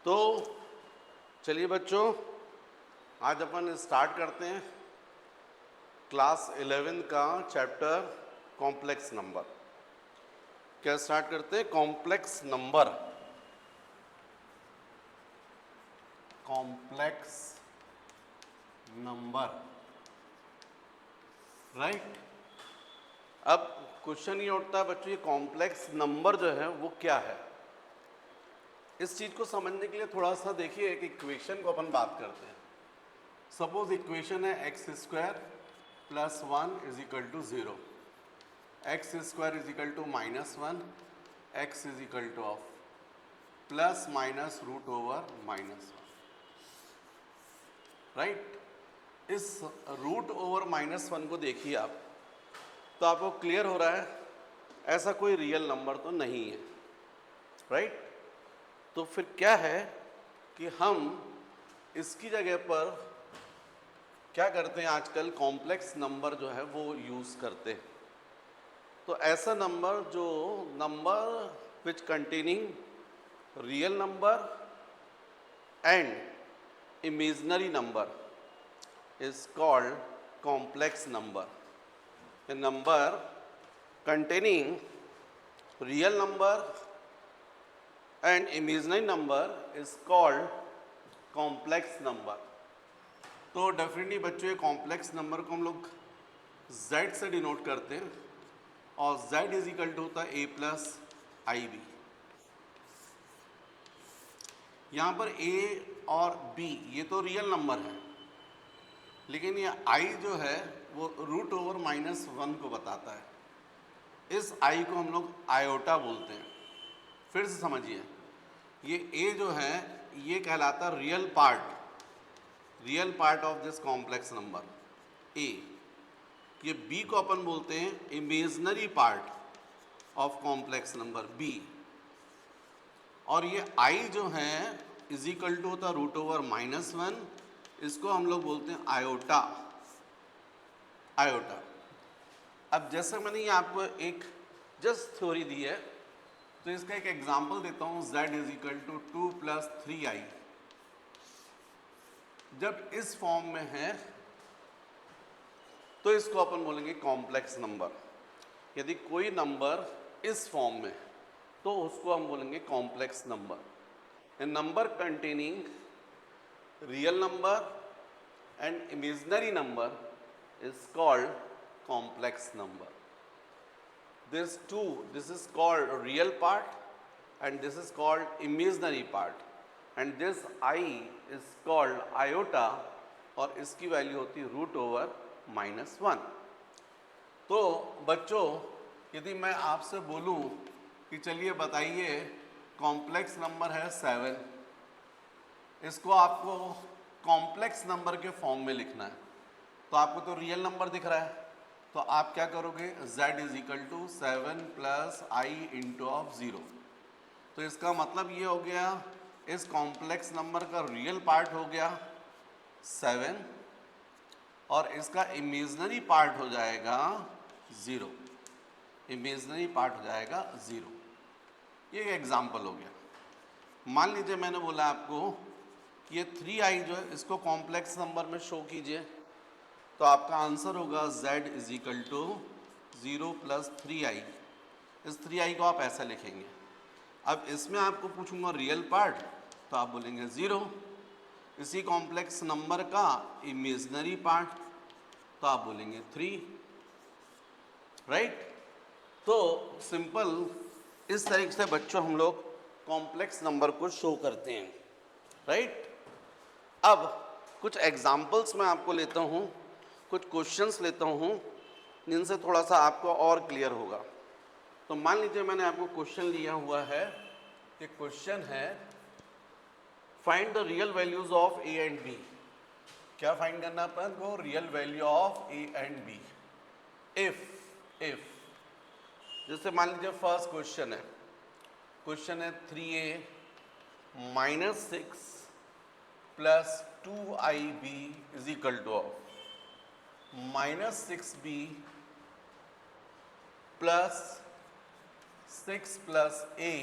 तो चलिए बच्चों, आज अपन स्टार्ट करते हैं क्लास 11 का चैप्टर कॉम्प्लेक्स नंबर। क्या स्टार्ट करते हैं? Complex number. Complex number, right. अब क्वेश्चन ये उठता है बच्चों, ये कॉम्प्लेक्स नंबर जो है वो क्या है? इस चीज को समझने के लिए थोड़ा सा देखिए, एक इक्वेशन को अपन बात करते हैं। सपोज इक्वेशन है x square plus 1 is equal to 0, x square is equal to -1, x is equal to of plus minus root over -1, right. इस रूट ओवर -1 को देखिए आप, तो आपको क्लियर हो रहा है ऐसा कोई रियल नंबर तो नहीं है, राइट। तो फिर क्या है कि हम इसकी जगह पर क्या करते हैं, आजकल कॉम्प्लेक्स नंबर जो है वो यूज़ करते हैं। तो ऐसा नंबर जो number which containing real number and imaginary number is called complex number. A number containing real number and imaginary number is called complex number. तो डेफिनेटली बच्चों, ये कॉम्प्लेक्स नंबर को हम लोग z से डिनोट करते हैं और z इज इक्वल टू होता है a प्लस आई बी। यहाँ पर a और b ये तो रियल नंबर है, लेकिन ये i जो है वो रूट ओवर -1 को बताता है। इस i को हम लोग आयोटा बोलते हैं। फिर से समझिए, ये a जो है ये कहलाता real part of this complex number a। ये b को अपन बोलते हैं imaginary part of complex number b। और ये i जो है इज इक्वल टू होता रूट ओवर -1, इसको हम लोग बोलते हैं आयोटा। अब जैसे मैंने ये आपको एक जस्ट थ्योरी दी है, तो इसका एक एग्जांपल देता हूँ। z is equal to 2 plus 3i जब इस फॉर्म में है तो इसको अपन बोलेंगे कॉम्प्लेक्स नंबर। यदि कोई नंबर इस फॉर्म में तो उसको हम बोलेंगे complex number. A number containing real number and imaginary number is called complex number. This is called real part and this is called imaginary part, and this I is called iota और इसकी value होती है root over -1। तो बच्चों, यदि मैं आपसे बोलूं कि चलिए बताइए कॉम्प्लेक्स नंबर है 7, इसको आपको कॉम्प्लेक्स नंबर के फॉर्म में लिखना है, तो आपको तो रियल नंबर दिख रहा है, तो आप क्या करोगे, z is equal to 7 plus i into of 0। तो इसका मतलब ये हो गया, इस कॉम्प्लेक्स नंबर का रियल पार्ट हो गया 7 और इसका इमेजिनरी पार्ट हो जाएगा 0। इमेजिनरी पार्ट हो जाएगा 0। ये एग्जाम्पल हो गया। मान लीजिए मैंने बोला आपको ये 3i जो है इसको कॉम्प्लेक्स नंबर में शो कीजिए, तो आपका आंसर होगा z is equal to 0 plus 3i। इस 3i को आप ऐसा लिखेंगे। अब इसमें आपको पूछूंगा रियल पार्ट, तो आप बोलेंगे 0। इसी कॉम्प्लेक्स नंबर का इमेजिनरी पार्ट, तो आप बोलेंगे 3, राइट। तो सिंपल इस तरीके से बच्चों हम लोग कॉम्प्लेक्स नंबर को शो करते हैं, राइट। अब कुछ एग्जाम्पल्स मैं आपको लेता हूँ, कुछ क्वेश्चंस लेता हूँ जिनसे थोड़ा सा आपको और क्लियर होगा। तो मान लीजिए मैंने आपको क्वेश्चन लिया हुआ है, ये क्वेश्चन है find the real values of a and b। क्या फाइंड करना अपन को? Real value of a and b। If जैसे मान लीजिए फर्स्ट क्वेश्चन है 3a minus 6 plus 2ib is equal to of -6b plus 6 plus a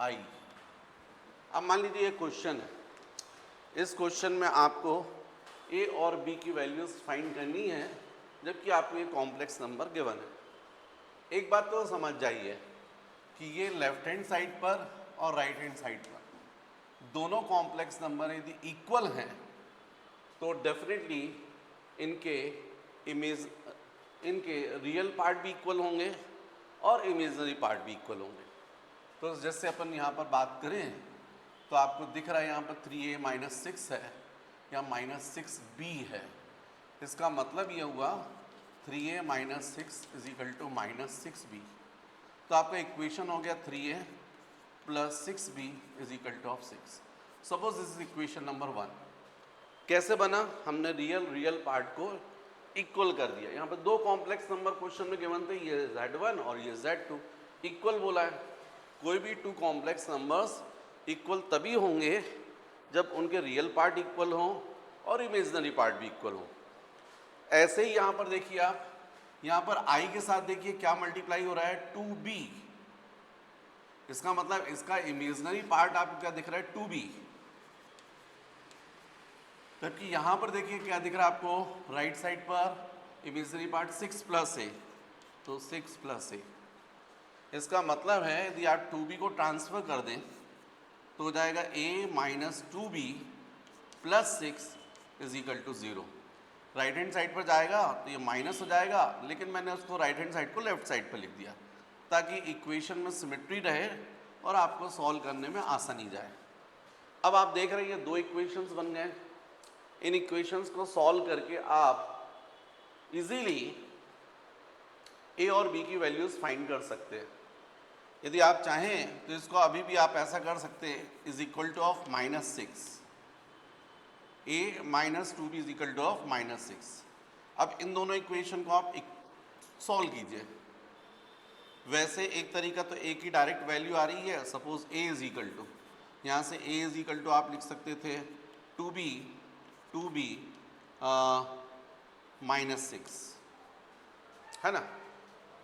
i। अब मान लीजिए ये क्वेश्चन है, इस क्वेश्चन में आपको ए और बी की वैल्यूज फाइंड करनी है जबकि आपको ये कॉम्प्लेक्स नंबर गिवन है। एक बात तो समझ जाइए कि ये लेफ्ट हैंड साइड पर और राइट हैंड साइड पर दोनों कॉम्प्लेक्स नंबर यदि इक्वल हैं तो डेफिनेटली इनके रियल पार्ट भी इक्वल होंगे और इमेजिनरी पार्ट भी इक्वल होंगे। तो जैसे अपन यहाँ पर बात करें तो आपको दिख रहा है यहाँ पर 3a माइनस 6 है या माइनस 6b है। इसका मतलब ये हुआ 3a minus 6 is equal to minus 6b। तो आपका इक्वेशन हो गया 3a plus 6b is equal to of 6। Suppose this is equation number 1। कैसे बना? हमने रियल पार्ट को इक्वल कर दिया। यहाँ पर दो कॉम्प्लेक्स नंबर क्वेश्चन में गिवन थे, ये Z1 और ये Z2, इक्वल बोला है। कोई भी टू कॉम्प्लेक्स नंबर्स इक्वल तभी होंगे जब उनके रियल पार्ट इक्वल हों और इमेजिनरी पार्ट भी इक्वल हों। ऐसे ही यहाँ पर देखिए आप, यहाँ पर i के साथ देखिए क्या मल्टीप्लाई हो रहा है, 2b। इसका मतलब इसका इमेजिनरी पार्ट आपको क्या दिख रहा है, 2b। जबकि यहाँ पर देखिए क्या दिख रहा है आपको, राइट साइड पर इमेजिनरी पार्ट 6 प्लस a, तो 6 प्लस a। इसका मतलब है यदि आप 2b को ट्रांसफर कर दें तो हो जाएगा a minus 2b plus 6 is equal to 0। Right hand side पर जाएगा तो ये माइनस हो जाएगा, लेकिन मैंने उसको राइट हैंड साइड को लेफ्ट साइड पर लिख दिया ताकि इक्वेशन में सिमेट्री रहे और आपको सॉल्व करने में आसानी जाए। अब आप देख रहे हैं ये दो इक्वेशंस बन गए। इन इक्वेशंस को सॉल्व करके आप इजीली a और b की वैल्यूज फाइंड कर सकते हैं। यदि आप चाहें तो इसको अभी भी आप ऐसा कर सकते हैं, is equal to of minus 6, a minus 2b is equal to of minus 6। अब इन दोनों इक्वेशन को आप सॉल्व कीजिए। वैसे एक तरीका तो a की डायरेक्ट वैल्यू आ रही है, suppose a is equal to, यहाँ से a इज इक्वल टू आप लिख सकते थे 2b माइनस 6, है ना।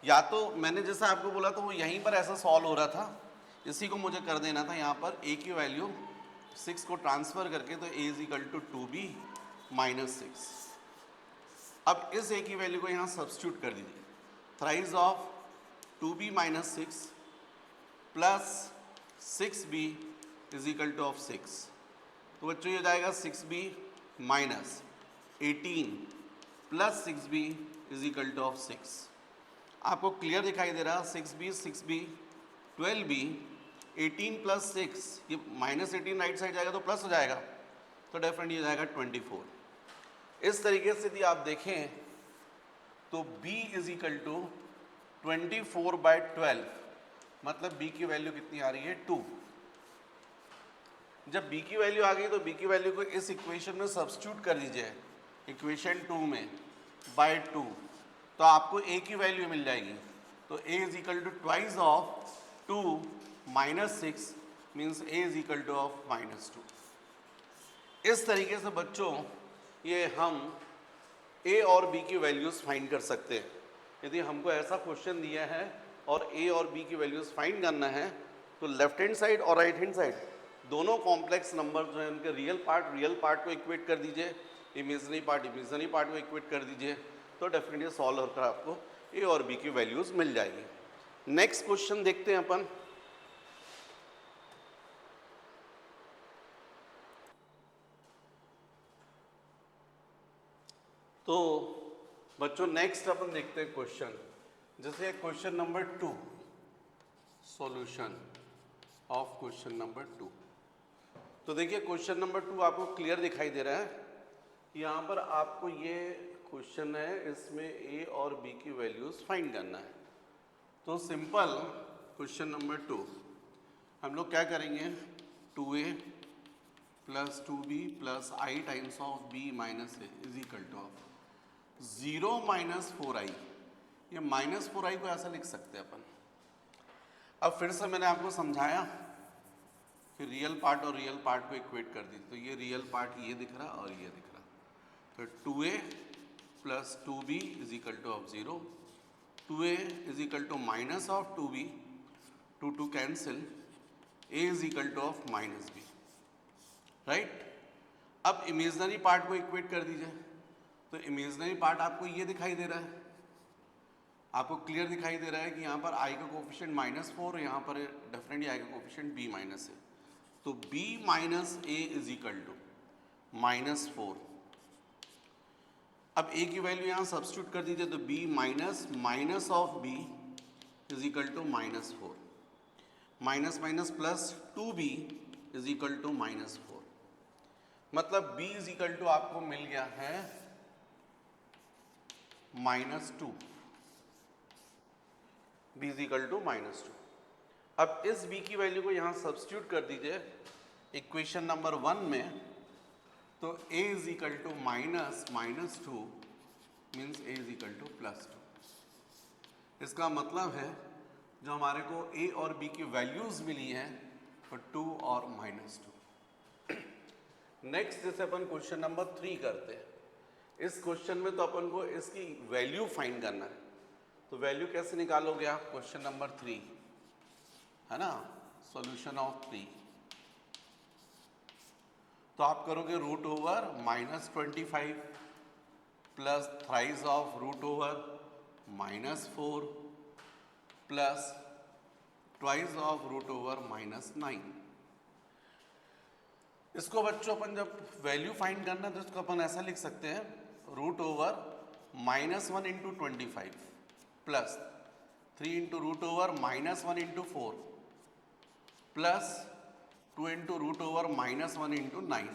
या तो मैंने जैसा आपको बोला तो वो यहीं पर ऐसा सॉल्व हो रहा था, इसी को मुझे कर देना था। यहाँ पर a की वैल्यू 6 को ट्रांसफ़र करके तो a is equal to 2b minus 6। अब इस a की वैल्यू को यहाँ सब्स्टिट्यूट कर दीजिए। Thrice of 2b minus 6 plus 6b is equal to of 6। तो बच्चों ये हो जाएगा 6b minus 18 plus 6b is equal to of 6। आपको क्लियर दिखाई दे रहा, 6b 12b 18 प्लस 6, ये माइनस 18 राइट साइड जाएगा तो प्लस हो जाएगा, तो डेफिनेटली हो जाएगा 24। इस तरीके से यदि आप देखें तो b इज इक्वल टू 24/12, मतलब b की वैल्यू कितनी आ रही है, 2। जब b की वैल्यू आ गई तो b की वैल्यू को इस इक्वेशन में सब्स्टिट्यूट कर दीजिए, इक्वेशन 2 में बाय 2, तो आपको a की वैल्यू मिल जाएगी। तो a is equal to twice of 2 minus 6 means a is equal to of minus 2। इस तरीके से बच्चों ये हम a और b की वैल्यूज़ फाइंड कर सकते हैं। यदि हमको ऐसा क्वेश्चन दिया है और a और b की वैल्यूज़ फाइंड करना है तो लेफ्ट हैंड साइड और राइट हैंड साइड दोनों कॉम्प्लेक्स नंबर जो है उनके रियल पार्ट को इक्वेट कर दीजिए, इमेजिनरी पार्ट को इक्वेट कर दीजिए, तो डेफिनेटली सॉल्व होकर आपको a और b की वैल्यूज मिल जाएगी। नेक्स्ट क्वेश्चन देखते हैं अपन। तो बच्चों नेक्स्ट अपन देखते हैं क्वेश्चन, जैसे question number 2, solution of question number 2। तो देखिए क्वेश्चन नंबर 2 आपको क्लियर दिखाई दे रहा है। यहाँ पर आपको ये क्वेश्चन है, इसमें a और b की वैल्यूज फाइंड करना है। तो सिंपल क्वेश्चन नंबर 2 हम लोग क्या करेंगे, 2a plus 2b plus i times of b minus a is equal to of 0 minus 4i। ये माइनस 4i को ऐसा लिख सकते हैं अपन। अब फिर से मैंने आपको समझाया कि रियल पार्ट और रियल पार्ट को इक्वेट कर दी, तो ये रियल पार्ट ये दिख रहा और ये दिख रहा, तो 2a plus 2b is equal to of 0, 2a is equal to minus of 2b, 2 cancel, a is equal to of minus b, right. अब इमेजनरी पार्ट को इक्वेट कर दीजिए, तो इमेजनरी पार्ट आपको ये दिखाई दे रहा है, आपको क्लियर दिखाई दे रहा है कि यहाँ पर आई का कोफिशिएंट -4, यहाँ पर डेफिनेटली आई का कोफिशिएंट b माइनस है, तो b minus a is equal to -4। अब a की वैल्यू यहाँ सब्स्टिट्यूट कर दीजिए, तो b minus of b is equal to -4, minus minus plus 2b is equal to -4, मतलब b इज इक्वल टू आपको मिल गया है -2, b इज इक्वल टू -2। अब इस b की वैल्यू को यहाँ सब्स्टिट्यूट कर दीजिए इक्वेशन नंबर 1 में, तो a is equal to -2 means a is equal to +2। इसका मतलब है जो हमारे को a और b की वैल्यूज मिली हैं वो 2 और -2। नेक्स्ट जैसे अपन क्वेश्चन नंबर 3 करते हैं, इस क्वेश्चन में तो अपन को इसकी वैल्यू फाइंड करना है, तो वैल्यू कैसे निकालोगे आप, क्वेश्चन नंबर 3 है ना, सॉल्यूशन ऑफ 3, तो आप करोगे root over -25 plus thrice of root over -4 plus twice of root over -9। इसको बच्चों अपन जब वैल्यू फाइंड करना है तो इसको अपन ऐसा लिख सकते हैं, root over -1 into 25 plus 3 into root over -1 into 4 plus 2 into root over -1 into 9।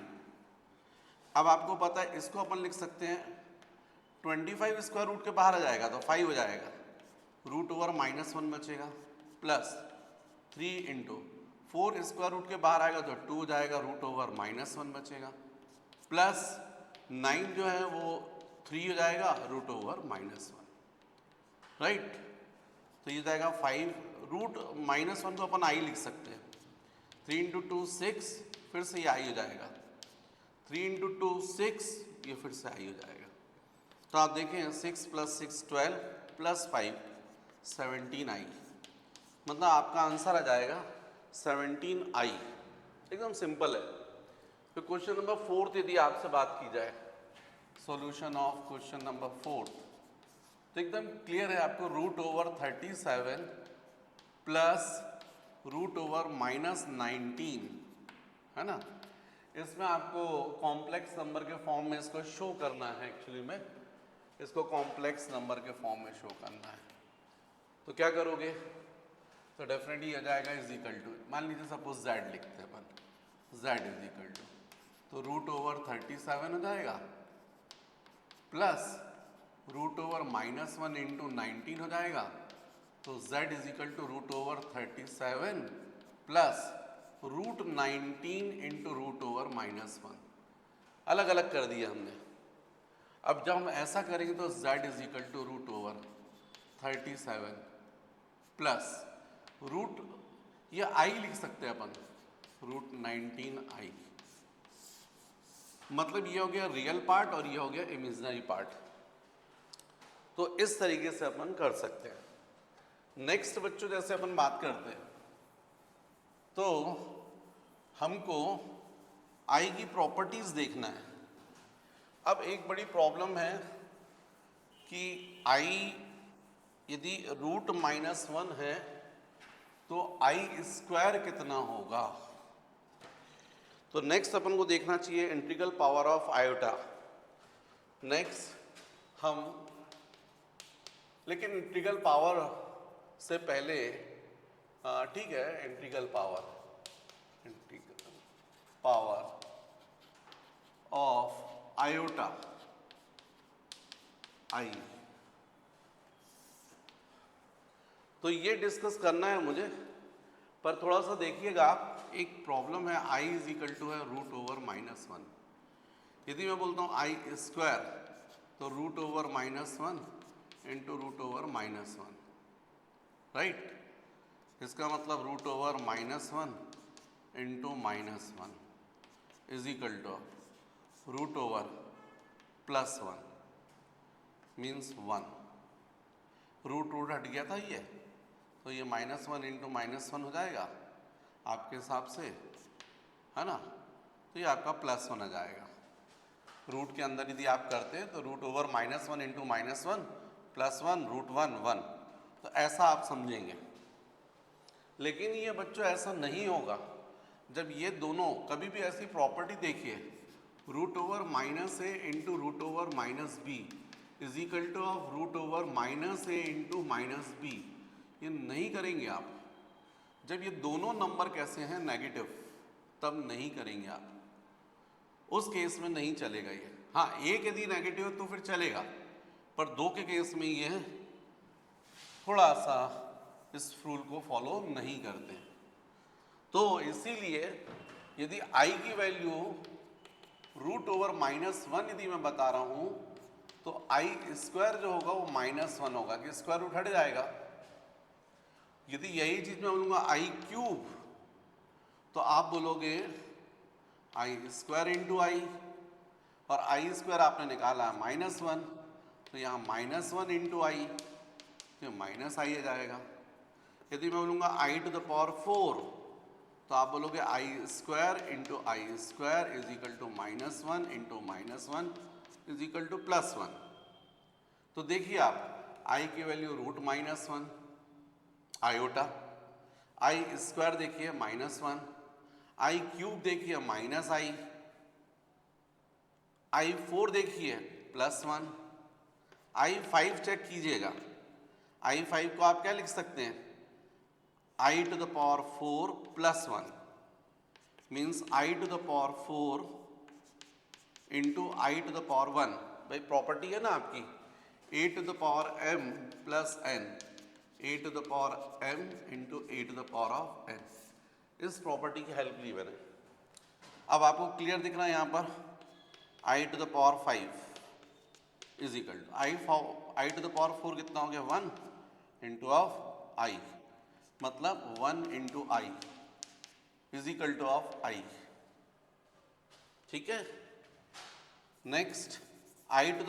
अब आपको पता है इसको अपन लिख सकते हैं 25 स्क्वायर रूट के बाहर आ जाएगा तो 5 हो जाएगा, रूट ओवर -1 बचेगा, प्लस 3 इंटू 4 स्क्वायर रूट के बाहर आएगा तो 2 हो जाएगा, रूट ओवर -1 बचेगा, प्लस 9 जो है वो 3 हो जाएगा, रूट ओवर -1, राइट। तो ये जाएगा 5, रूट -1 को अपन आई लिख सकते हैं, 3 इंटू 2 6, फिर से ये आई हो जाएगा, 3 इंटू 2 6, ये फिर से आई हो जाएगा। तो आप देखें 6 प्लस 6 12 प्लस 5 17 आई, मतलब आपका आंसर आ जाएगा 17 आई, एकदम सिंपल है। तो क्वेश्चन नंबर 4 यदि आपसे बात की जाए, सॉल्यूशन ऑफ क्वेश्चन नंबर 4, तो एकदम क्लियर है आपको, root over 37 plus root over -19 है ना, इसमें आपको कॉम्प्लेक्स नंबर के फॉर्म में इसको शो करना है, एक्चुअली में इसको कॉम्प्लेक्स नंबर के फॉर्म में शो करना है। तो क्या करोगे, तो डेफिनेटली आ जाएगा इज इक्वल टू, मान लीजिए सपोज z लिखते हैं अपन, z इज इक्वल टू, तो रूट ओवर 37 हो जाएगा प्लस रूट ओवर -1 इंटू 19 हो जाएगा, तो z is equal to root over 37 plus root 19 into root over -1, अलग अलग कर दिया हमने। अब जब हम ऐसा करेंगे तो z is equal to root over 37 plus root, ये i लिख सकते हैं अपन, रूट 19i, मतलब ये हो गया रियल पार्ट और ये हो गया इमेजिनरी पार्ट। तो इस तरीके से अपन कर सकते हैं। नेक्स्ट बच्चों जैसे अपन बात करते हैं, तो हमको i की प्रॉपर्टीज देखना है। अब एक बड़ी प्रॉब्लम है कि i यदि रूट -1 है तो i स्क्वायर कितना होगा। तो नेक्स्ट अपन को देखना चाहिए integral power of iota. Next हम, लेकिन इंटीग्रल पावर से पहले ठीक है, इंटीग्रल पावर ऑफ आयोटा आई, तो ये डिस्कस करना है मुझे, पर थोड़ा सा देखिएगा आप, एक प्रॉब्लम है i इज इक्वल टू है रूट ओवर -1। यदि मैं बोलता हूँ i स्क्वायर, तो root over -1 into root over -1, right. इसका मतलब root over -1 into -1 is equal to root over +1 means 1, root हट गया था ये, तो ये -1 इंटू -1 हो जाएगा। आपके हिसाब से, है ना। तो ये आपका +1 आ जाएगा। रूट के अंदर यदि आप करते हैं तो √/-1 इंटू -1 +1 √1 1, तो ऐसा आप समझेंगे। लेकिन ये बच्चों ऐसा नहीं होगा जब ये दोनों, कभी भी ऐसी प्रॉपर्टी देखिए, √-a into √-b is equal to of √-a into -b, ये नहीं करेंगे आप। जब ये दोनों नंबर कैसे हैं नेगेटिव, तब नहीं करेंगे आप, उस केस में नहीं चलेगा ये। हाँ, एक यदि नेगेटिव है तो फिर चलेगा, पर दो के केस में ये थोड़ा सा इस रूल को फॉलो नहीं करते। तो इसीलिए यदि i की वैल्यू √-1 यदि मैं बता रहा हूं तो i² जो होगा वो -1 होगा, कि स्क्वायर रूट हट जाएगा। यदि यही चीज मैं बोलूंगा i³ तो आप बोलोगे i² इंटू i, और i² आपने निकाला -1, तो यहाँ -1 इंटू i, तो -i आ जाएगा। यदि मैं बोलूँगा i⁴ तो आप बोलोगे i² into i² is equal to -1 into -1 is equal to +1। तो देखिए आप, i की वैल्यू √-1 आयोटा, i² देखिए -1, i³ देखिए -i, i4 देखिए +1, i5 चेक कीजिएगा। i5 को आप क्या लिख सकते हैं, i⁴ +1 means i⁴ into i⁴1। भाई प्रॉपर्टी है ना आपकी a⁴m + n, a⁴m into a⁴n, इस प्रॉपर्टी की हेल्प ली मैंने। अब आपको क्लियर दिख रहा है यहाँ पर i⁵ is equal to i⁴ कितना हो गया 1 इंटू ऑफ i, मतलब 1 into I is equal to of i। ठीक है। नेक्स्ट i⁴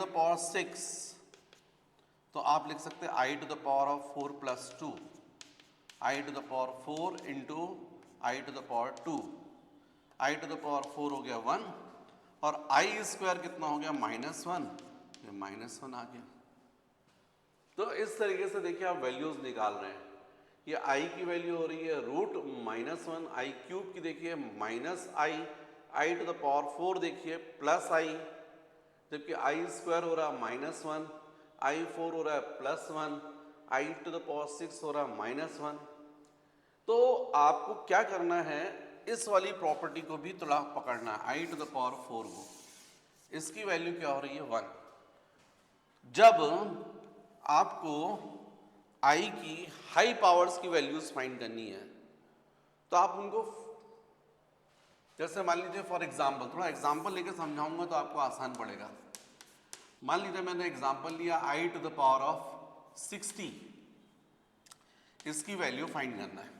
तो आप लिख सकते हैं i⁴ + 2, i⁴ into i⁴2, i⁴ हो गया 1 और i² कितना हो गया -1, ये -1 आ गया। तो इस तरीके से देखिए आप वैल्यूज निकाल रहे हैं। ये i की वैल्यू हो रही है √-1, i³ की देखिए -i, i⁴ देखिए +i, जबकि i² हो रहा -1, i4 हो रहा है +1, i⁴ हो रहा है -1। तो आपको क्या करना है, इस वाली प्रॉपर्टी को भी थोड़ा पकड़ना है, i⁴ को, इसकी वैल्यू क्या हो रही है 1। जब आपको i की हाई पावर्स की वैल्यूज फाइंड करनी है तो आप उनको, जैसे मान लीजिए फॉर एग्जांपल, थोड़ा एग्जांपल लेके समझाऊंगा तो आपको आसान पड़ेगा। मान लीजिए मैंने एग्जांपल लिया i⁴60, इसकी वैल्यू फाइंड करना है।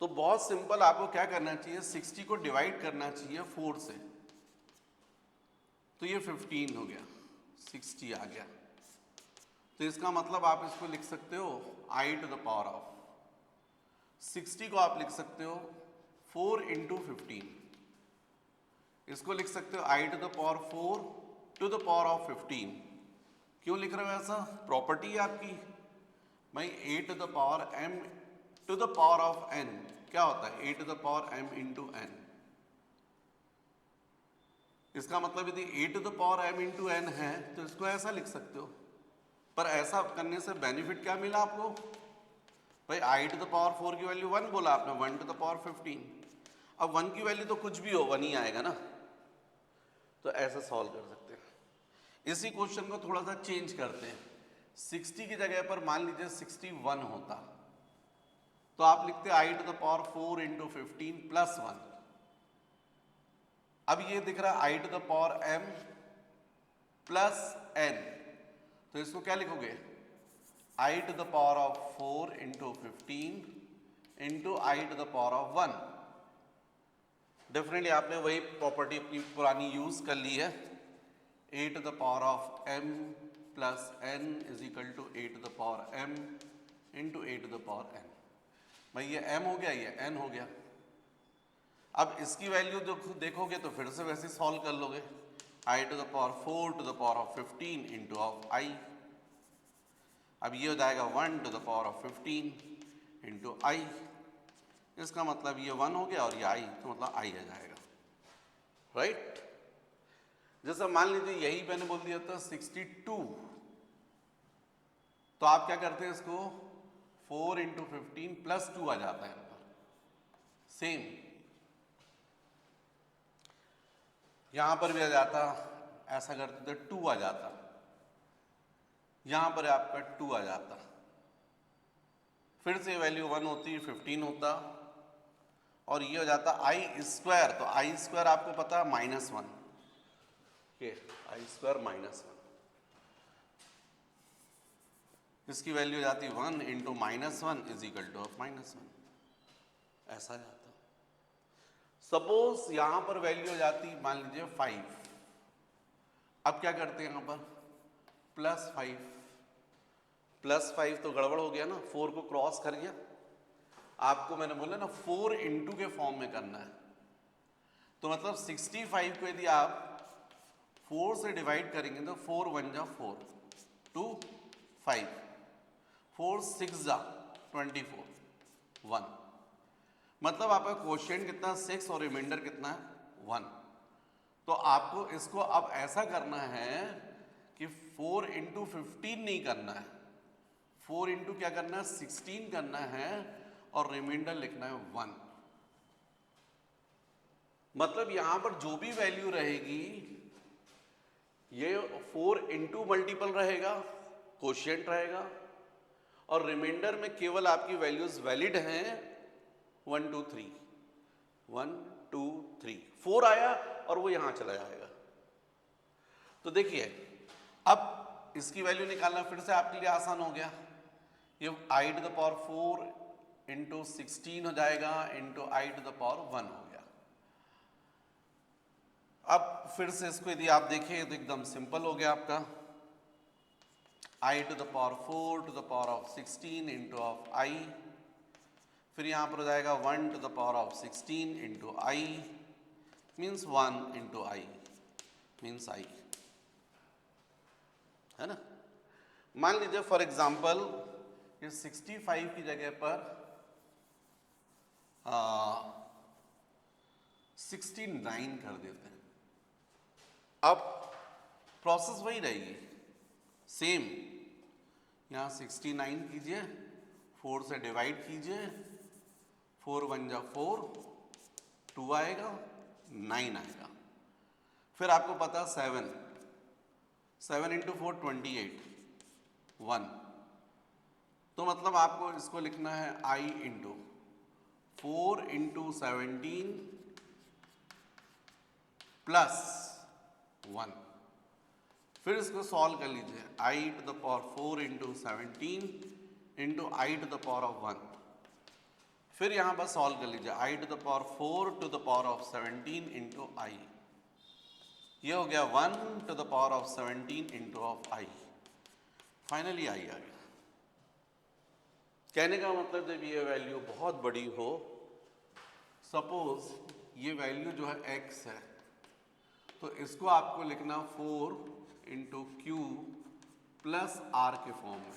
तो बहुत सिंपल, आपको क्या करना चाहिए, 60 को डिवाइड करना चाहिए 4 से, तो ये 15 हो गया, 60 आ गया। तो इसका मतलब आप इसको लिख सकते हो i⁴ 60 को आप लिख सकते हो 4 इंटू 15, इसको लिख सकते हो i⁴ to the power of 15। क्यों लिख रहे हो ऐसा, प्रॉपर्टी है आपकी भाई, a⁴m to the power of n क्या होता है, a⁴m इंटू n। इसका मतलब यदि a⁴m इंटू n है तो इसको ऐसा लिख सकते हो। पर ऐसा करने से बेनिफिट क्या मिला आपको, भाई i⁴ की वैल्यू 1 बोला आपने, 1 टू द पावर 15। अब 1 की वैल्यू तो कुछ भी हो 1 ही आएगा ना, तो ऐसे सॉल्व कर सकते हैं। इसी क्वेश्चन को थोड़ा सा चेंज करते हैं, 60 की जगह पर मान लीजिए 61 होता, तो आप लिखते i⁴ इंटू 15 + 1। अब ये दिख रहा है i⁴m + n, तो इसको क्या लिखोगे, i⁴ into 15 into i⁴ 1। Definitely आपने वही प्रॉपर्टी अपनी पुरानी यूज कर ली है, a⁴m + n is equal to a⁴m into a⁴n। भाई ये m हो गया, ये n हो गया। अब इसकी वैल्यू जो देखोगे तो फिर से वैसे सॉल्व कर लोगे, i to the power 4 to the power of 15 into of i। अब ये हो जाएगा 1 to the power of 15 into i। इसका मतलब ये 1 हो गया और ये i, तो मतलब i आ जाएगा, राइट। जैसे मान लीजिए यही मैंने बोल दिया था 62, तो आप क्या करते हैं, इसको 4 इंटू 15 प्लस 2 आ जाता है, सेम यहां पर भी आ जाता, ऐसा करते तो 2 आ जाता, यहां पर आपका 2 आ जाता, फिर से वैल्यू 1 होती 15 होता, और ये हो जाता आई स्क्वायर। तो आई स्क्वायर आपको पता है -1, ये आई स्क्वायर -1, इसकी वैल्यू हो जाती 1 इंटू -1 इज इक्वल टू -1, ऐसा जाता। सपोज यहां पर वैल्यू हो जाती मान लीजिए 5, अब क्या करते हैं यहां पर +5, +5 तो गड़बड़ हो गया ना, 4 को क्रॉस कर गया। आपको मैंने बोला ना 4 इंटू के फॉर्म में करना है, तो मतलब 65 को यदि आप 4 से डिवाइड करेंगे तो 4 1 जा 4, 2 5, 4 6 जा 24, 1, मतलब आपका क्वोशिएंट कितना 6 और रिमाइंडर कितना है 1। तो आपको इसको अब ऐसा करना है कि 4 इंटू 15 नहीं करना है, 4 इंटू क्या करना है 16 करना है, और रिमाइंडर लिखना है 1। मतलब यहां पर जो भी वैल्यू रहेगी ये 4 इंटू मल्टीपल रहेगा, क्वोशिएंट रहेगा, और रिमाइंडर में केवल आपकी वैल्यूज वैलिड हैं 1 2 3, 1 2 3, 4 आया और वो यहां चला जाएगा। तो देखिए अब इसकी वैल्यू निकालना फिर से आपके लिए आसान हो गया, ये i to the power 4 into 16 हो जाएगा into i to the power 1 हो गया। अब फिर से इसको यदि आप देखें तो एकदम सिंपल हो गया आपका, i to the power 4 to the power of 16 into of i, फिर यहां पर हो जाएगा 1 to the power of 16 into i means 1 into i means i, है ना। मान लीजिए फॉर एग्जाम्पल ये 65 की जगह पर 69 कर देते हैं। अब प्रोसेस वही रहेगी सेम, यहाँ 69 कीजिए, 4 से डिवाइड कीजिए, 4 1 जा 4, 2 आएगा, 9 आएगा, फिर आपको पता 7 इंटू 4 28, 1, तो मतलब आपको इसको लिखना है i इंटू 4 इंटू 17 प्लस 1, फिर इसको सॉल्व कर लीजिए, i to the power 4 into 17 into I to the power of 1, फिर यहां पर सॉल्व कर लीजिए i to the power 4 to the power of 17 into i, ये हो गया 1 to the power of 17 into of i, finally i आ गया। कहने का मतलब जब ये वैल्यू बहुत बड़ी हो, सपोज ये वैल्यू जो है x है, तो इसको आपको लिखना 4 इंटू क्यू प्लस आर के फॉर्म में।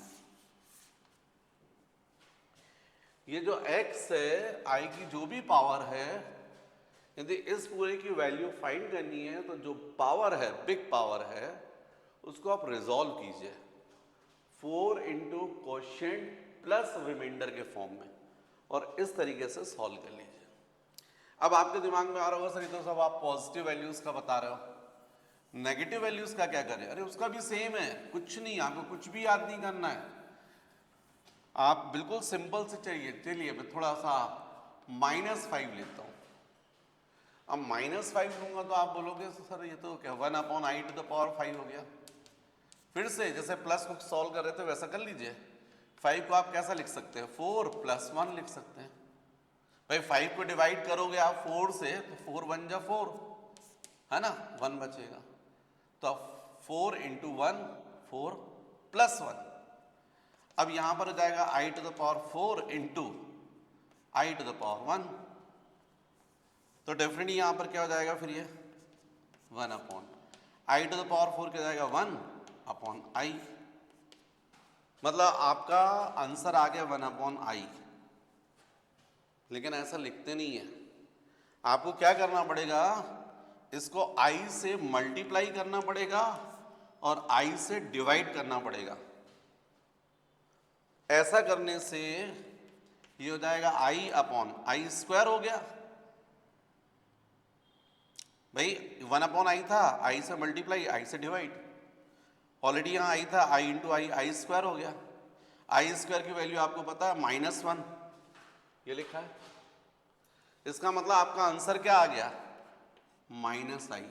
ये जो x है, i की जो भी पावर है, यदि इस पूरे की वैल्यू फाइंड करनी है तो जो पावर है, बिग पावर है, उसको आप रिजॉल्व कीजिए 4 इंटू क्वोशिएंट प्लस रिमाइंडर के फॉर्म में, और इस तरीके से सॉल्व कर लीजिए। अब आपके दिमाग में आ रहा होगा सर ये तो सब आप पॉजिटिव वैल्यूज का बता रहे हो, नेगेटिव वैल्यूज का क्या करें? अरे उसका भी सेम है, कुछ नहीं, आपको कुछ भी याद नहीं करना है, आप बिल्कुल सिंपल से चाहिए। चलिए मैं थोड़ा सा -5 लेता हूं। अब -5 लूंगा तो आप बोलोगे सर ये तो क्या 1/i टू द पावर 5 हो गया। फिर से जैसे प्लस को सॉल्व कर रहे थे वैसा कर लीजिए। 5 को आप कैसा लिख सकते हैं? 4 + 1 लिख सकते हैं। भाई 5 को डिवाइड करोगे आप 4 से तो 4 1 जा 4, है ना, 1 बचेगा। तो अब 4 इंटू 1 4 + 1। अब यहां पर हो जाएगा i to the power 4 into I to the power 1, तो डेफिनेटली यहां पर क्या हो जाएगा फिर ये 1 upon I to the power 4 क्या जाएगा 1 अपॉन आई, मतलब आपका आंसर आ गया 1 अपॉन आई। लेकिन ऐसा लिखते नहीं है, आपको क्या करना पड़ेगा, इसको आई से मल्टीप्लाई करना पड़ेगा और आई से डिवाइड करना पड़ेगा। ऐसा करने से ये हो जाएगा आई अपॉन आई स्क्वायर हो गया। भाई 1 अपॉन आई था, आई से मल्टीप्लाई आई से डिवाइड, ऑलरेडी यहां आई था, आई इंटू आई स्क्वायर हो गया। आई स्क्वायर की वैल्यू आपको पता है -1, ये लिखा है। इसका मतलब आपका आंसर क्या आ गया -i,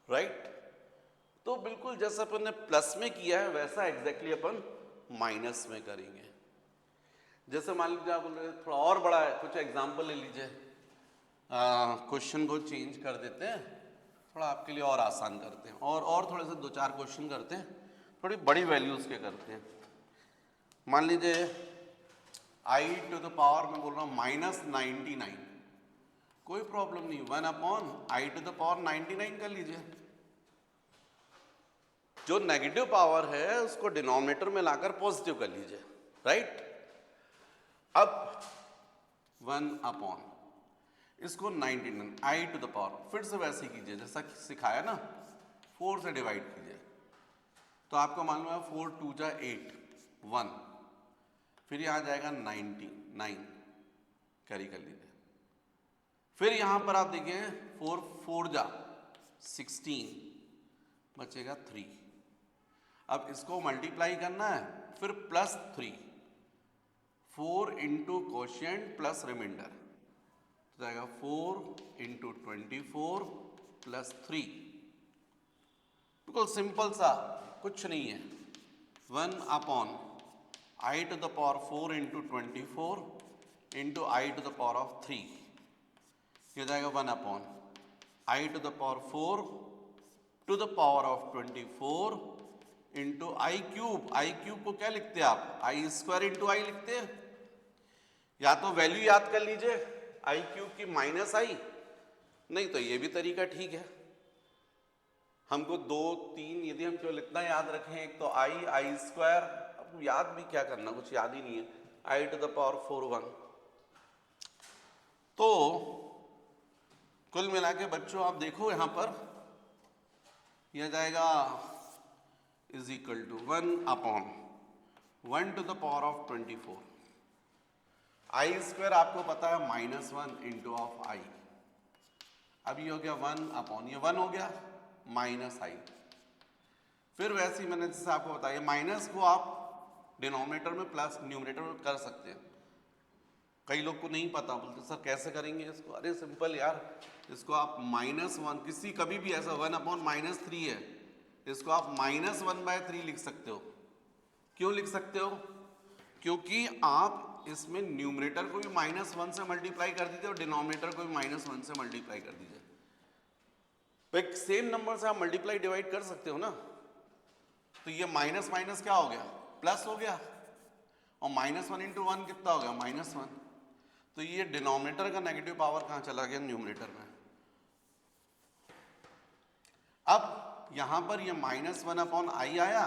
राइट। तो बिल्कुल जैसा अपन ने प्लस में किया है वैसा एग्जैक्टली अपन माइनस में करेंगे। जैसे मान लीजिए आप बोल रहे थोड़ा और बड़ा है, कुछ एग्जांपल ले लीजिए, क्वेश्चन को चेंज कर देते हैं, थोड़ा आपके लिए और आसान करते हैं, और थोड़े से 2-4 क्वेश्चन करते हैं, थोड़ी बड़ी वैल्यूज के करते हैं। मान लीजिए आई टू द पावर में बोल रहा हूँ -99, कोई प्रॉब्लम नहीं, 1 upon I to the power 99 कर लीजिए। जो नेगेटिव पावर है उसको डिनोमिनेटर में लाकर पॉजिटिव कर लीजिए, राइट। अब 1 अपॉन इसको 99 आई टू द पावर, फिर से वैसे ही कीजिए जैसा सिखाया ना, 4 से डिवाइड कीजिए, तो आपको मालूम है 4 2 जा 8 1, फिर यहां जाएगा 99 कैरी कर लीजिए। फिर यहां पर आप देखिए 4 4 जा 16 बचेगा 3। अब इसको मल्टीप्लाई करना है, फिर +3, 4 इंटू कोशिएंट प्लस रिमाइंडर, तो जाएगा 4 इंटू 24 प्लस 3। बिल्कुल सिंपल सा, कुछ नहीं है। 1 upon I to the power 4 into 24 into I to the power of 3, ये जाएगा 1 upon I to the power 4 to the power of 24 into I cube. I cube को क्या लिखते हैं आप, आई स्क्वायर इंटू आई लिखते हैं। या तो वैल्यू याद कर लीजिए आई क्यूब की -i, नहीं तो ये भी तरीका ठीक है। हमको 2 3 यदि हम केवल इतना याद रखें, एक तो आई स्क्वायर, अब याद भी क्या करना, कुछ याद ही नहीं है, आई टू द पावर 4 1। तो कुल मिला के बच्चों आप देखो यहां पर यह जाएगा is equal to 1 upon 1 to the power of 24, I square आपको पता है -1 इंटू ऑफ आई। अब ये हो गया 1 अपॉन, ये 1 हो गया -i। फिर वैसे ही मैंने जैसे आपको बताया, माइनस को आप डिनोमिनेटर में प्लस न्यूमरेटर में कर सकते हैं। कई लोग को नहीं पता, बोलते सर कैसे करेंगे इसको, अरे सिंपल यार, इसको आप -1 किसी कभी भी ऐसा 1 अपॉन -3 है, इसको आप -1/3 लिख सकते हो। क्यों लिख सकते हो, क्योंकि आप इसमें न्यूमरेटर को भी -1 से मल्टीप्लाई कर दीजिए और डिनोमिनेटर को भी -1 से मल्टीप्लाई कर दीजिए। एक सेम नंबर से आप मल्टीप्लाई डिवाइड कर सकते हो ना, तो ये माइनस माइनस क्या हो गया, प्लस हो गया, और -1 इंटू 1 कितना हो गया, -1। तो ये डिनोमिनेटर का नेगेटिव पावर कहां चला गया, न्यूमरेटर में। अब यहां पर ये -1 अपॉन आई आया,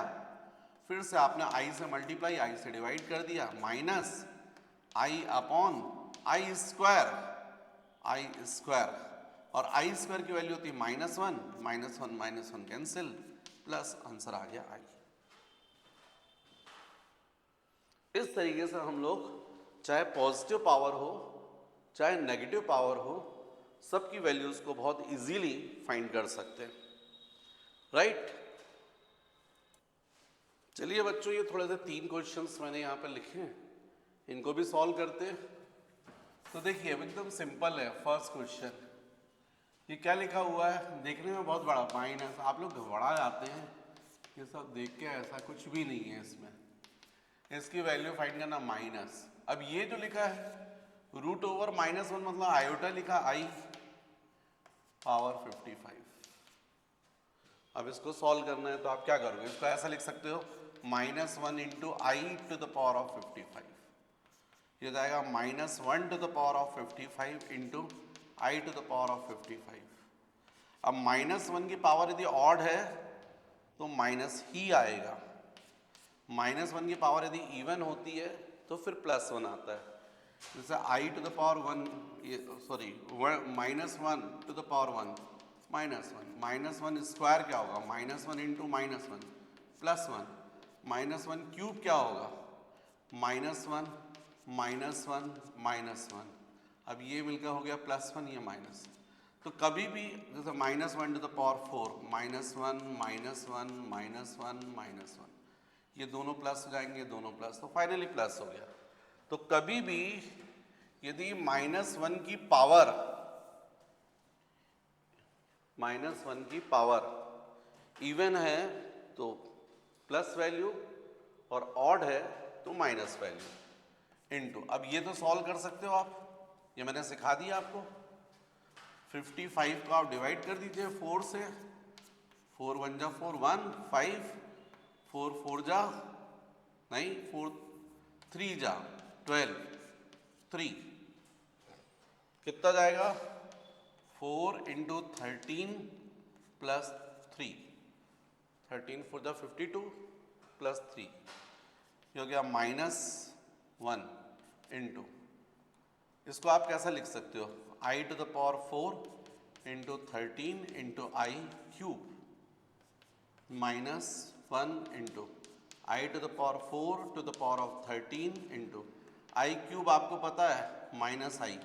फिर से आपने आई से मल्टीप्लाई आई से डिवाइड कर दिया, -i अपॉन आई स्क्वायर, और आई स्क्वायर की वैल्यू होती है -1 कैंसिल, प्लस आंसर आ गया आई। इस तरीके से हम लोग चाहे पॉजिटिव पावर हो चाहे नेगेटिव पावर हो, सबकी वैल्यूज को बहुत इजीली फाइंड कर सकते हैं, राइट। चलिए बच्चों, ये थोड़े से 3 क्वेश्चंस मैंने यहाँ पे लिखे हैं, इनको भी सॉल्व करते हैं। तो देखिए एकदम सिंपल है। फर्स्ट क्वेश्चन, ये क्या लिखा हुआ है, देखने में बहुत बड़ा माइनस, आप लोग घबरा जाते हैं, ये सब देख के, ऐसा कुछ भी नहीं है इसमें। इसकी वैल्यू फाइंड करना माइनस। अब ये जो लिखा है √1 मतलब आयोटा लिखा, आई पावर 55। अब इसको सॉल्व करना है तो आप क्या करोगे, इसको ऐसा लिख सकते हो -1 into I to the power of 55। ये हो जाएगा -1 to the power of 55 into I to the power of 55। अब -1 की पावर यदि ऑड है तो माइनस ही आएगा, -1 की पावर यदि इवन होती है तो फिर +1 आता है। जैसे i to the power 1, sorry -1 to the power 1 -1 square क्या होगा, -1 इंटू -1 +1, -1 क्यूब क्या होगा, -1 -1 अब ये मिलकर हो गया +1, ये माइनस। तो कभी भी जैसे -1 टू द पावर 4 -1 -1 -1 ये दोनों प्लस हो जाएंगे, दोनों प्लस, तो फाइनली प्लस हो गया। तो कभी भी यदि -1 की पावर इवन है तो प्लस वैल्यू और ऑड है तो माइनस वैल्यू इनटू। अब ये तो सॉल्व कर सकते हो आप, ये मैंने सिखा दिया आपको। 55 को आप डिवाइड कर दीजिए 4 से, 4 1 जा 4 1 5, 4 4 जा नहीं 4 3 जा 12 3 कितना जाएगा, 4 इंटू 13 प्लस 3, 13 4 जा 52 प्लस 3, ये हो गया -1 इंटू। इसको आप कैसा लिख सकते हो, i to the power 4 into 13 into I cube -1 into I to the power 4 to the power of 13 into I cube आपको पता है -i,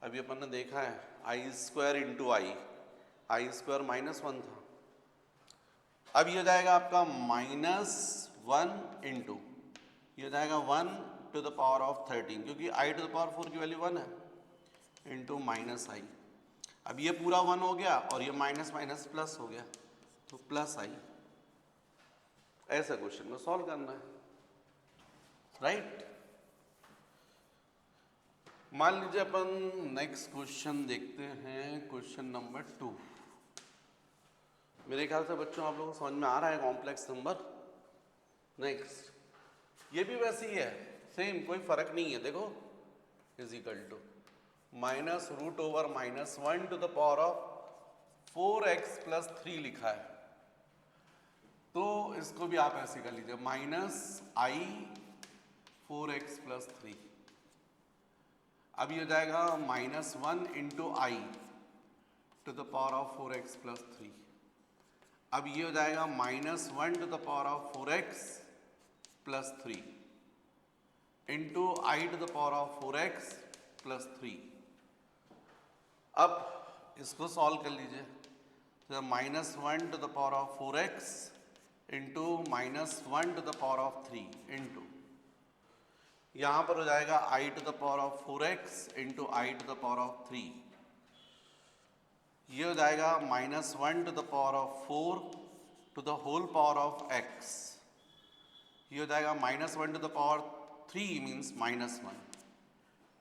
अभी अपन ने देखा है i square into i square -1 था। अब ये हो जाएगा आपका -1 इंटू, ये हो जाएगा 1 टू द पावर ऑफ 13 क्योंकि आई टू द पावर 4 की वैल्यू 1 है, इंटू -i। अब ये पूरा 1 हो गया और ये माइनस माइनस प्लस हो गया तो +i। ऐसा क्वेश्चन को सॉल्व करना है, राइट। मान लीजिए अपन नेक्स्ट क्वेश्चन देखते हैं, क्वेश्चन नंबर 2। मेरे ख्याल से बच्चों आप लोगों को समझ में आ रहा है कॉम्प्लेक्स नंबर। नेक्स्ट ये भी वैसे ही है, सेम, कोई फर्क नहीं है। देखो is equal to -√(-1 to the power of 4x + 3 लिखा है, तो इसको भी आप ऐसे कर लीजिए -i 4x + 3। अब ये हो जाएगा -1 into I to the power of 4x + 3। अब ये हो जाएगा -1 to the power of 4x + 3 into I to the power of 4x + 3। अब इसको सॉल्व कर लीजिए, तो -1 to the power of 4x into -1 to the power of 3 into, यहाँ पर हो जाएगा i to the power of 4x into I to the power of 3। ये हो जाएगा -1 to the power of 4 to the whole power of x। ये हो जाएगा -1 to the power 3 means -1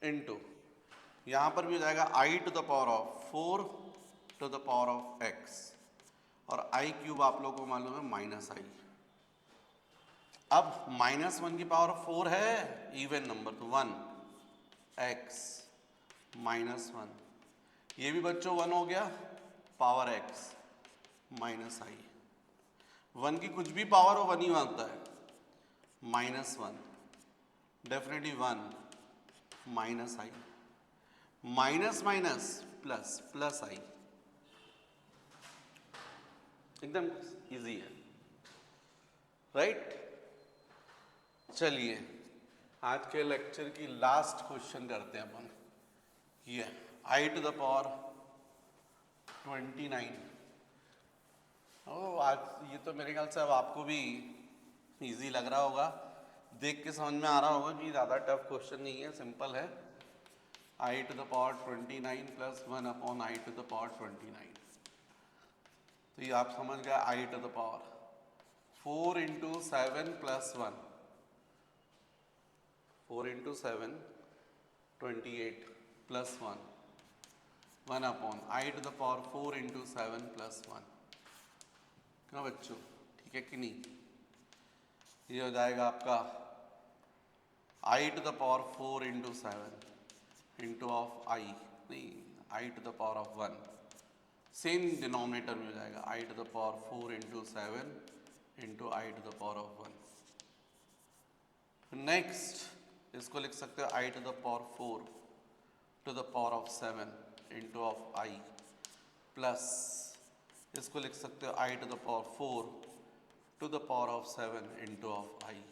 into, यहाँ पर भी हो जाएगा i to the power of 4 to the power of x, और आई क्यूब आप लोगों को मालूम है -i। अब -1 की पावर 4 है, इवन नंबर तो 1 x -1, ये भी बच्चों 1 हो गया, पावर x -i। 1 की कुछ भी पावर हो 1 ही आता है, -1 definitely 1 -i, minus minus plus plus i, एकदम इजी है, राइट। चलिए आज के लेक्चर की लास्ट क्वेश्चन करते हैं अपन, ये आई टू द पावर 29। आज ये तो मेरे ख्याल से अब आपको भी इजी लग रहा होगा, देख के समझ में आ रहा होगा कि ज़्यादा टफ क्वेश्चन नहीं है, सिंपल है। I to the power 29 + 1 upon I to the power 29, तो ये आप समझ गए i to the power 4 into 7 + 1, 4 into 7 28 + 1 upon I to the power 4 into 7 + 1। क्या बच्चों ठीक है कि नहीं? ये हो जाएगा आपका i to the power 4 into 7 into of i, नहीं i to the power of 1, same denominator में हो जाएगा, i to the power 4 into 7 into I to the power of 1। Next इसको लिख सकते हो i to the power 4 to the power of 7 into of I, plus इसको लिख सकते हो i to the power 4 to the power of 7 into of आई।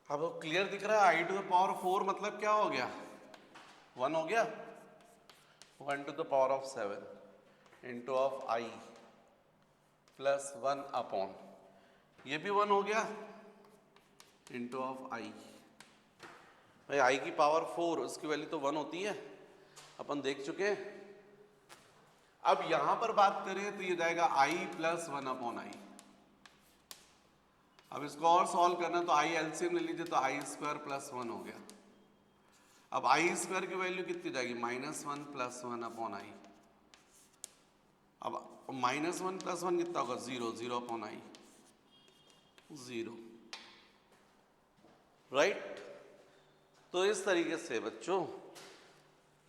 अब वो क्लियर दिख रहा है, आई टू द पावर 4 मतलब क्या हो गया, 1 हो गया, 1 to the power of 7 into of I plus 1 upon, ये भी 1 हो गया, इंटू ऑफ आई। भाई आई की पावर 4 उसकी वैल्यू तो 1 होती है, अपन देख चुके हैं। अब यहां पर बात करें तो ये जाएगा आई प्लस 1 अपॉन आई। अब इसको और सॉल्व करना तो आई एलसीएम ले लीजिए, तो आई स्क्वायर प्लस 1 हो गया। अब आई स्क्वायर की वैल्यू कितनी जाएगी, -1 प्लस 1 अपॉन आई। अब -1 प्लस 1 कितना होगा, 0, 0 अपॉन आई, 0, राइट। तो इस तरीके से बच्चों,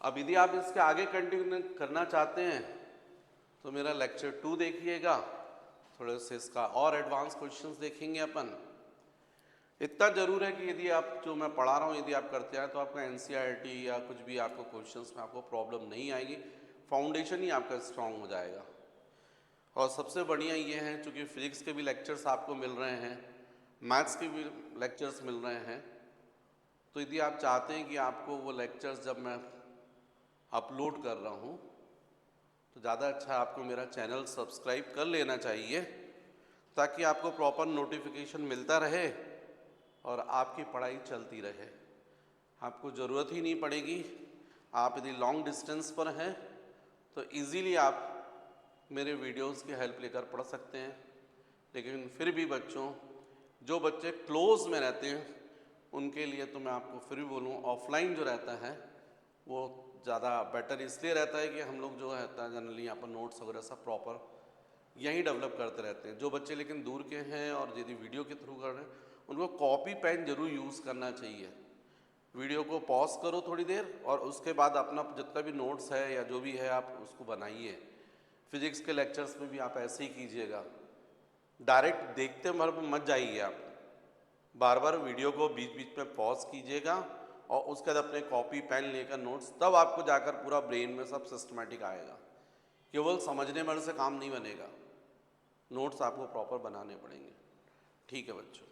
अब यदि आप इसके आगे कंटिन्यू करना चाहते हैं तो मेरा लेक्चर 2 देखिएगा, थोड़े से इसका और एडवांस क्वेश्चंस देखेंगे अपन। इतना जरूर है कि यदि आप जो मैं पढ़ा रहा हूँ यदि आप करते हैं तो आपका एनसीईआरटी या कुछ भी आपको क्वेश्चंस में आपको प्रॉब्लम नहीं आएगी, फाउंडेशन ही आपका स्ट्रांग हो जाएगा। और सबसे बढ़िया ये है, चूँकि फिजिक्स के भी लेक्चर्स आपको मिल रहे हैं, मैथ्स के भी लेक्चर्स मिल रहे हैं, तो यदि आप चाहते हैं कि आपको वो लेक्चर्स जब मैं अपलोड कर रहा हूँ तो ज़्यादा अच्छा आपको मेरा चैनल सब्सक्राइब कर लेना चाहिए, ताकि आपको प्रॉपर नोटिफिकेशन मिलता रहे और आपकी पढ़ाई चलती रहे। आपको ज़रूरत ही नहीं पड़ेगी, आप यदि लॉन्ग डिस्टेंस पर हैं तो इजीली आप मेरे वीडियोस की हेल्प लेकर पढ़ सकते हैं। लेकिन फिर भी बच्चों, जो बच्चे क्लोज में रहते हैं उनके लिए तो मैं आपको फिर भी बोलूँ, ऑफलाइन जो रहता है वो ज़्यादा बेटर इसलिए रहता है कि हम लोग जो रहता है जनरली यहाँ पर नोट्स वगैरह सब प्रॉपर यहीं डेवलप करते रहते हैं। जो बच्चे लेकिन दूर के हैं और यदि वीडियो के थ्रू कर रहे हैं, उनको कॉपी पेन जरूर यूज़ करना चाहिए। वीडियो को पॉज करो थोड़ी देर और उसके बाद अपना जितना भी नोट्स है या जो भी है आप उसको बनाइए। फिजिक्स के लेक्चर्स में भी आप ऐसे ही कीजिएगा, डायरेक्ट देखते मत जाइए, आप बार बार वीडियो को बीच बीच में पॉज कीजिएगा और उसके बाद अपने कॉपी पेन लेकर नोट्स, तब आपको जाकर पूरा ब्रेन में सब सिस्टमेटिक आएगा। केवल समझने भर से काम नहीं बनेगा, नोट्स आपको प्रॉपर बनाने पड़ेंगे। ठीक है बच्चों।